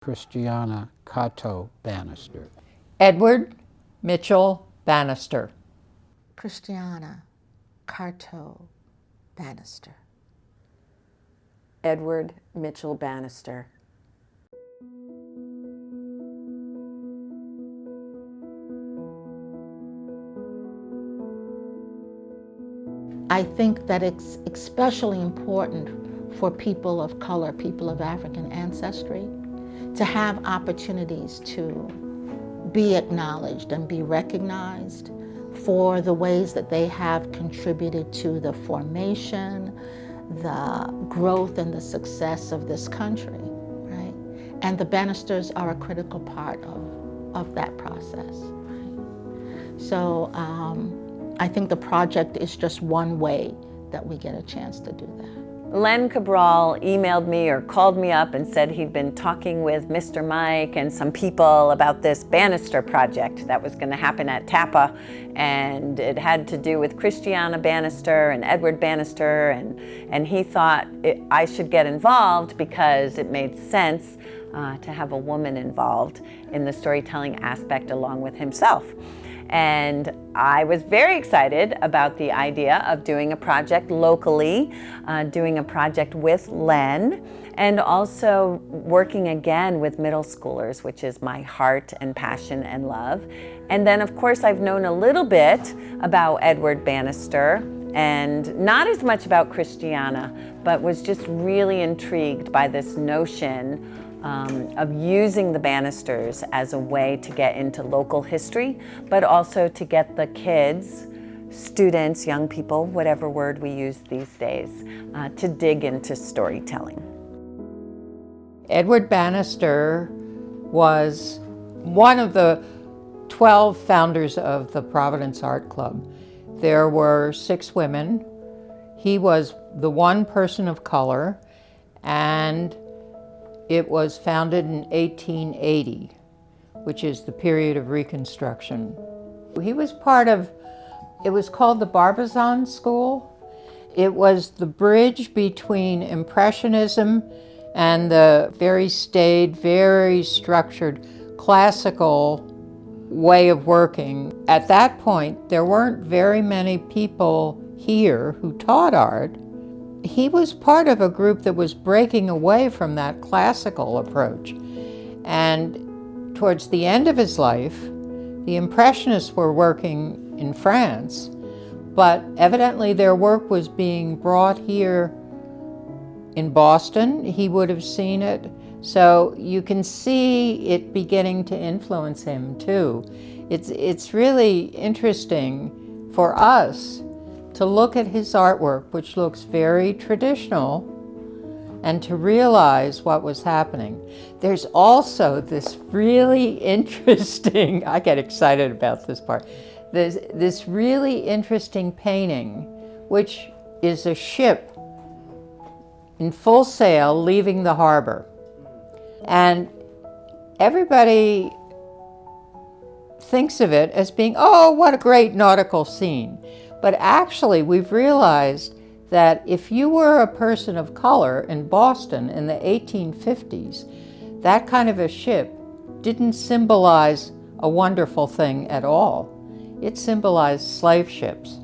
Christiana Cato Bannister. Edward Mitchell Bannister. Christiana Cato Bannister. Edward Mitchell Bannister. I think that it's especially important for people of color, people of African ancestry, to have opportunities to be acknowledged and be recognized for the ways that they have contributed to the formation, the growth and the success of this country, right? And the Bannisters are a critical part of that process, right? So I think the project is just one way that we get a chance to do that. Len Cabral emailed me or called me up and said he'd been talking with Mr. Mike and some people about this Bannister project that was going to happen at Tapa, and it had to do with Christiana Bannister and Edward Bannister, and he thought I should get involved because it made sense to have a woman involved in the storytelling aspect along with himself. And I was very excited about the idea of doing a project locally, doing a project with Len, and also working again with middle schoolers, which is my heart and passion and love. And then of course I've known a little bit about Edward Bannister, and not as much about Christiana, but was just really intrigued by this notion of using the Bannisters as a way to get into local history, but also to get the kids, students, young people, whatever word we use these days, to dig into storytelling. Edward Bannister was one of the 12 founders of the Providence Art Club. There were 6 women. He was the one person of color, and it was founded in 1880, which is the period of Reconstruction. He was part of, it was called the Barbizon School. It was the bridge between Impressionism and the very staid, very structured, classical way of working. At that point, there weren't very many people here who taught art. He was part of a group that was breaking away from that classical approach. And towards the end of his life, the Impressionists were working in France, but evidently their work was being brought here in Boston. He would have seen it. So you can see it beginning to influence him too. It's really interesting for us to look at his artwork, which looks very traditional, and to realize what was happening. There's also this really interesting, I get excited about this part, this really interesting painting, which is a ship in full sail leaving the harbor. And everybody thinks of it as being, oh, what a great nautical scene. But actually, we've realized that if you were a person of color in Boston in the 1850s, that kind of a ship didn't symbolize a wonderful thing at all. It symbolized slave ships.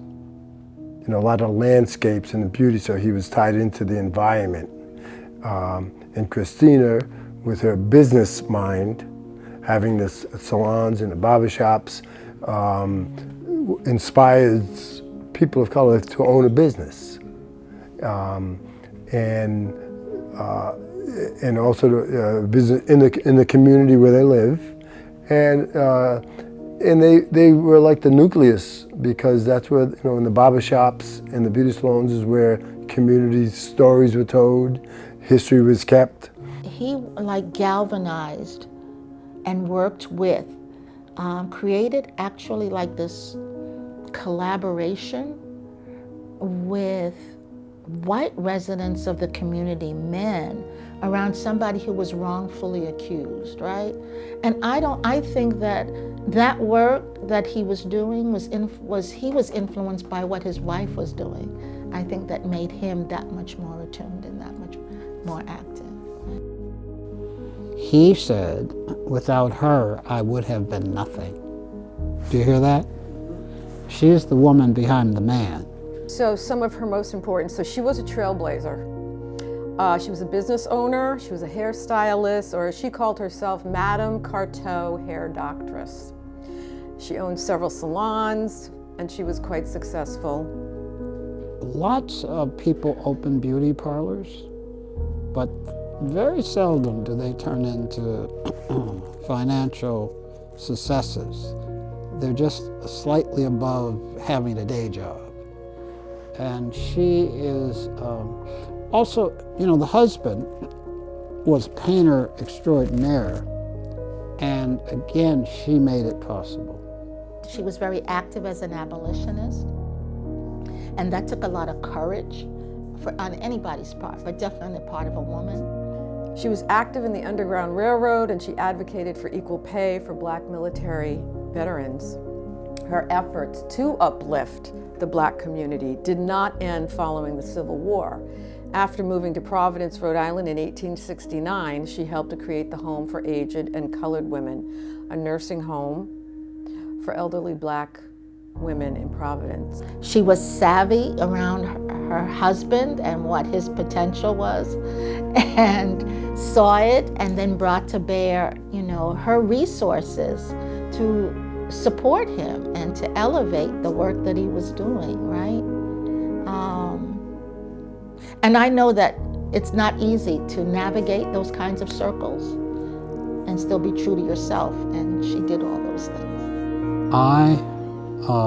You know, a lot of landscapes and the beauty, so he was tied into the environment. And Christina, with her business mind, having the salons and the barbershops, inspires people of color to own a business, and also business in the community where they live, and they were like the nucleus, because that's where, you know, in the barbershops and the beauty salons is where community stories were told, history was kept. He like galvanized and worked with, created actually like this collaboration with white residents of the community, men, around somebody who was wrongfully accused, right? And I think that work that he was doing he was influenced by what his wife was doing. I think that made him that much more attuned and that much more active. he said, without her, I would have been nothing. Do you hear that? She is the woman behind the man. So some of her most important, so she was a trailblazer. She was a business owner, she was a hairstylist, or as she called herself, Madame Carteau Hair Doctress. She owned several salons, and she was quite successful. Lots of people open beauty parlors, but very seldom do they turn into financial successes. They're just slightly above having a day job. And she is also, you know, the husband was a painter extraordinaire, and again, she made it possible. She was very active as an abolitionist, and that took a lot of courage on anybody's part, but definitely on the part of a woman. She was active in the Underground Railroad, and she advocated for equal pay for Black military veterans. Her efforts to uplift the Black community did not end following the Civil War. After moving to Providence, Rhode Island in 1869, she helped to create the Home for Aged and Colored Women, a nursing home for elderly Black women in Providence. She was savvy around her husband and what his potential was, and saw it and then brought to bear, you know, her resources to support him and to elevate the work that he was doing, right? And I know that it's not easy to navigate those kinds of circles and still be true to yourself, and she did all those things. I,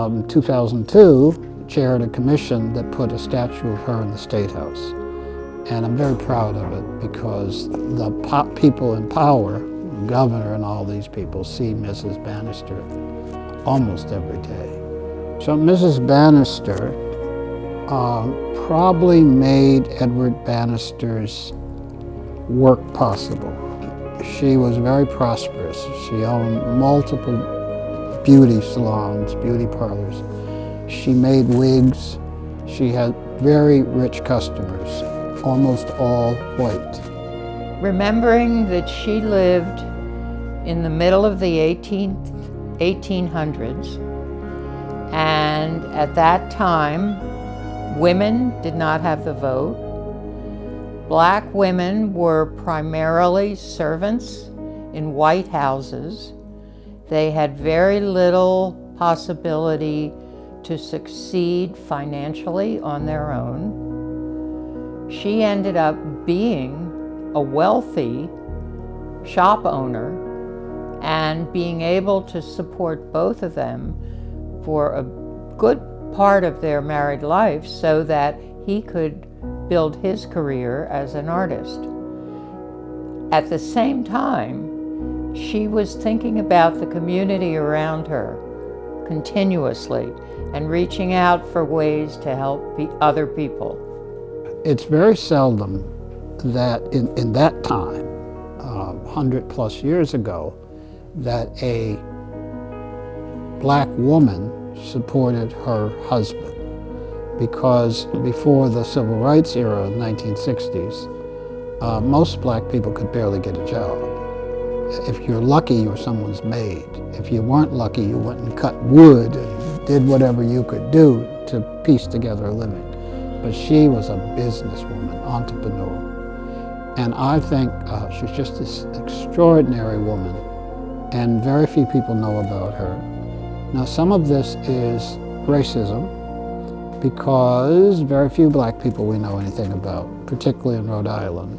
in 2002, chaired a commission that put a statue of her in the State House. And I'm very proud of it because the people in power, the governor and all these people, see Mrs. Bannister almost every day. So Mrs. Bannister probably made Edward Bannister's work possible. She was very prosperous. She owned multiple beauty salons, beauty parlors. She made wigs. She had very rich customers, almost all white. Remembering that she lived in the middle of the 1800s, and at that time, women did not have the vote. Black women were primarily servants in white houses. They had very little possibility to succeed financially on their own. She ended up being a wealthy shop owner and being able to support both of them for a good part of their married life so that he could build his career as an artist. At the same time, she was thinking about the community around her continuously and reaching out for ways to help other people. It's very seldom that in that time, 100 plus years ago, that a Black woman supported her husband, because before the Civil Rights era of the 1960s, most Black people could barely get a job. If you're lucky, you were someone's maid. If you weren't lucky, you went and cut wood and did whatever you could do to piece together a living. But she was a businesswoman, entrepreneur. And I think she's just this extraordinary woman, and very few people know about her. Now, some of this is racism, because very few Black people we know anything about, particularly in Rhode Island.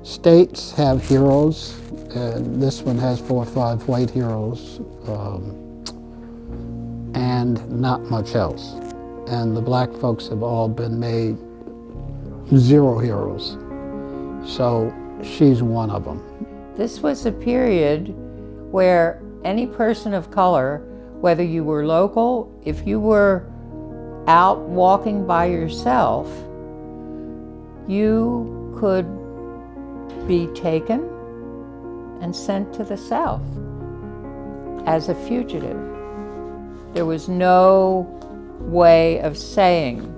States have heroes, and this one has 4 or 5 white heroes, and not much else. And the Black folks have all been made 0 heroes. So she's one of them. This was a period where any person of color, whether you were local, if you were out walking by yourself, you could be taken and sent to the South as a fugitive. There was no way of saying,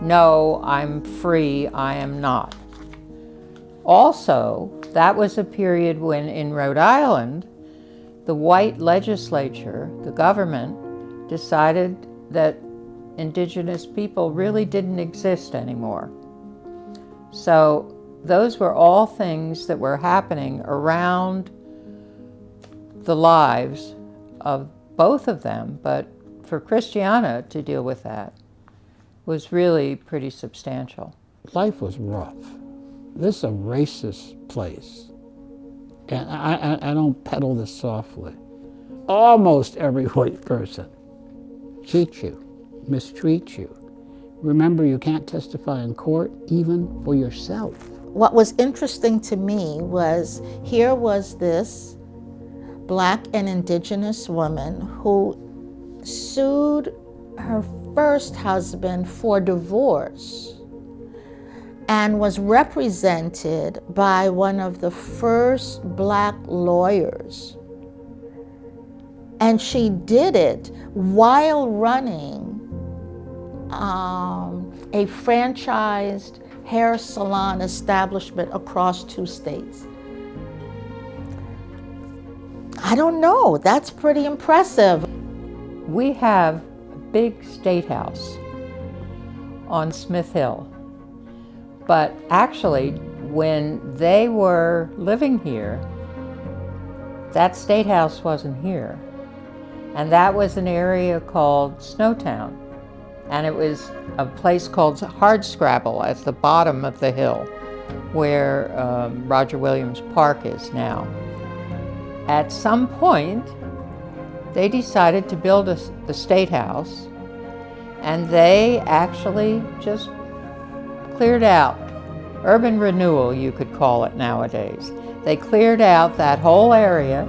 no, I'm free, I am not. Also, That was a period when in Rhode Island, the white legislature, the government, decided that indigenous people really didn't exist anymore. So those were all things that were happening around the lives of both of them, but for Christiana to deal with that was really pretty substantial. Life was rough. This is a racist place. And I don't peddle this softly. Almost every white person cheats you, mistreats you. Remember, you can't testify in court even for yourself. What was interesting to me was here was this Black and indigenous woman who sued her first husband for divorce and was represented by one of the first Black lawyers. And she did it while running a franchised hair salon establishment across 2 states. I don't know, that's pretty impressive. We have a big state house on Smith Hill, but actually when they were living here, that state house wasn't here. And that was an area called Snowtown. And it was a place called Hardscrabble at the bottom of the hill where Roger Williams Park is now. At some point, they decided to build the State House, and they actually just cleared out, urban renewal you could call it nowadays. They cleared out that whole area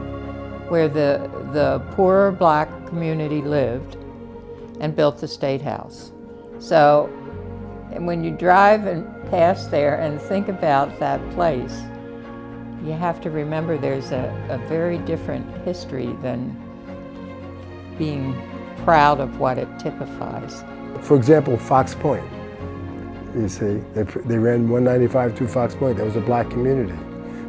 where the poorer Black community lived and built the State House. So and when you drive and pass there and think about that place, you have to remember there's a very different history than being proud of what it typifies. For example, Fox Point. You see, they ran 195 through Fox Point. That was a Black community.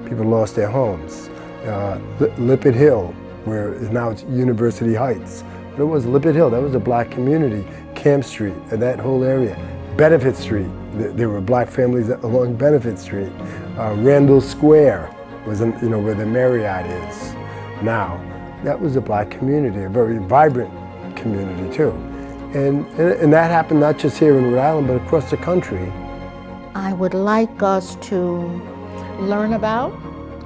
People lost their homes. Lippet Hill, where now it's University Heights. But it was Lippet Hill, that was a Black community. Camp Street, and that whole area. Benefit Street, there were Black families along Benefit Street. Randall Square was where the Marriott is now. That was a Black community, a very vibrant community too. And that happened not just here in Rhode Island, but across the country. I would like us to learn about,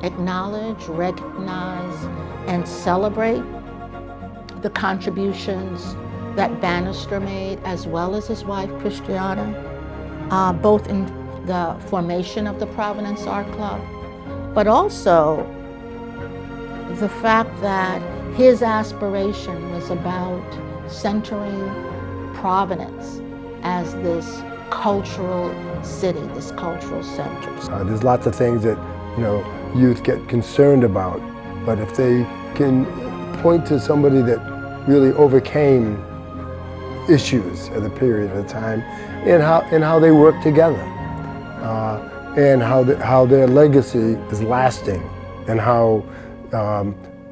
acknowledge, recognize, and celebrate the contributions that Bannister made, as well as his wife, Christiana, both in the formation of the Providence Art Club, but also the fact that his aspiration was about centering Providence as this cultural city, this cultural center. There's lots of things that youth get concerned about, but if they can point to somebody that really overcame issues at a period of time, and how they work together, and how their legacy is lasting, and how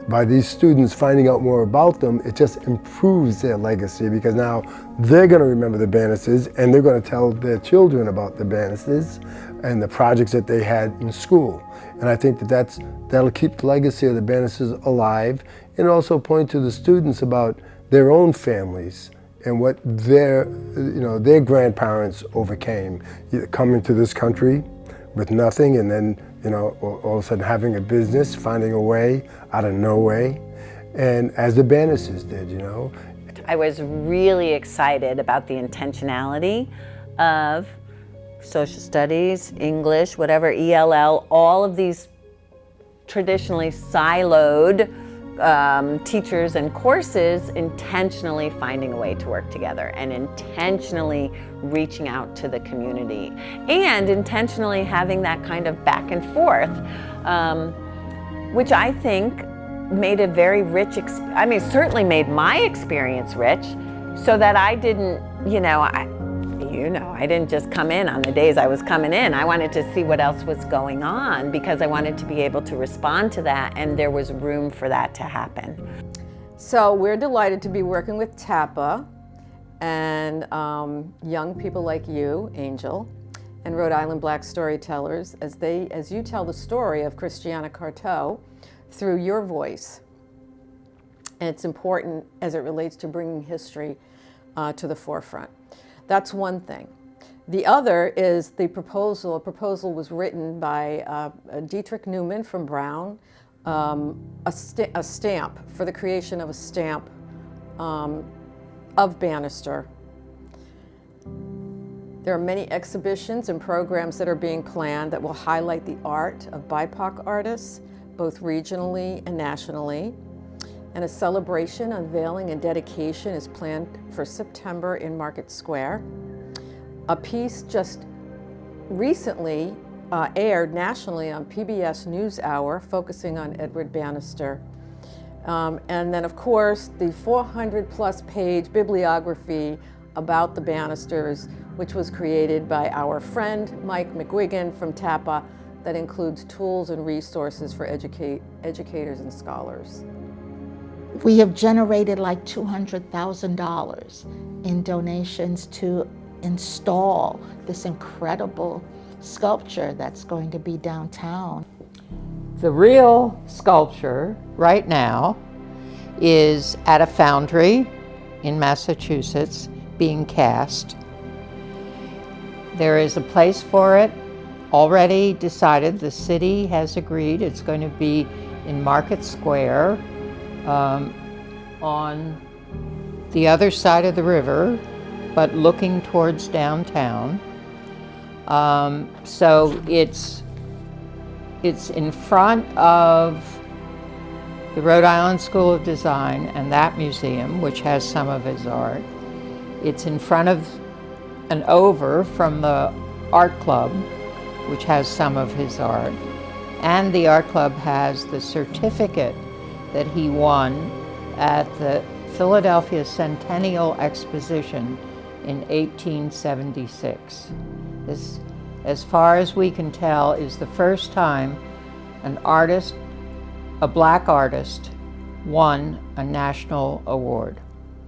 by these students finding out more about them, it just improves their legacy, because now they're going to remember the Bannisters, and they're going to tell their children about the Bannisters and the projects that they had in school. And I think that'll keep the legacy of the Bannisters alive, and also point to the students about their own families and what their grandparents overcame, coming to this country with nothing, and then all of a sudden having a business, finding a way out of no way, and as the Bannisters did, I was really excited about the intentionality of social studies, English, whatever, ELL, all of these traditionally siloed teachers and courses intentionally finding a way to work together and intentionally reaching out to the community and intentionally having that kind of back and forth, which I think made a very rich, certainly made my experience rich, so that I didn't, you know, I didn't just come in on the days I was coming in. I wanted to see what else was going on because I wanted to be able to respond to that, and there was room for that to happen. So we're delighted to be working with TAPA and young people like you, Angel, and Rhode Island Black storytellers as you tell the story of Christiana Carteau through your voice. And it's important as it relates to bringing history to the forefront. That's one thing. The other is the proposal. A proposal was written by Dietrich Newman from Brown, a stamp, for the creation of a stamp of Bannister. There are many exhibitions and programs that are being planned that will highlight the art of BIPOC artists, both regionally and nationally. And a celebration, unveiling, and dedication is planned for September in Market Square. A piece just recently aired nationally on PBS NewsHour, focusing on Edward Bannister. And then, of course, the 400-plus page bibliography about the Bannisters, which was created by our friend Mike McGuigan from TAPA, that includes tools and resources for educators and scholars. We have generated like $200,000 in donations to install this incredible sculpture that's going to be downtown. The real sculpture right now is at a foundry in Massachusetts being cast. There is a place for it already decided. The city has agreed. It's going to be in Market Square on the other side of the river, but looking towards downtown. So it's in front of the Rhode Island School of Design and that museum, which has some of his art. It's in front of and over from the art club, which has some of his art. And the art club has the certificate that he won at the Philadelphia Centennial Exposition in 1876. This, as far as we can tell, is the first time an artist, a black artist, won a national award.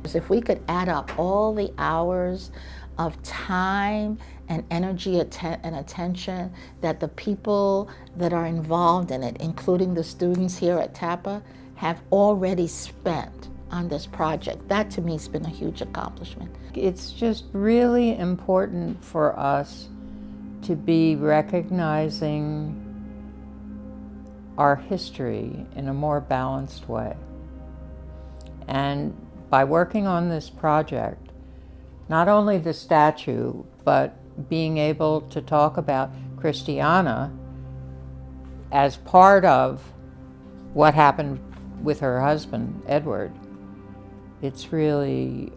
If we could add up all the hours of time and energy and attention that the people that are involved in it, including the students here at TAPA, have already spent on this project, that to me has been a huge accomplishment. It's just really important for us to be recognizing our history in a more balanced way. And by working on this project, not only the statue, but being able to talk about Christiana as part of what happened with her husband, Edward, it's really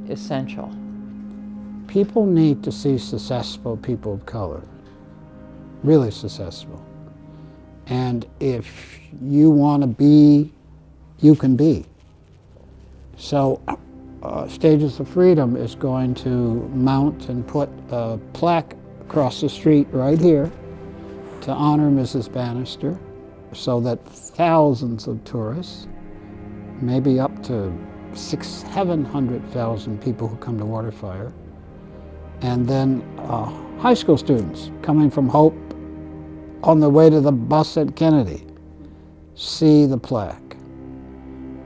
essential. People need to see successful people of color, really successful. And if you want to be, you can be. So Stages of Freedom is going to mount and put a plaque across the street right here to honor Mrs. Bannister, so that thousands of tourists, maybe up to 700,000 people who come to Waterfire, and then high school students coming from Hope on the way to the bus at Kennedy, see the plaque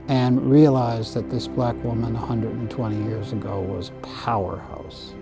and realize that this black woman 120 years ago was a powerhouse.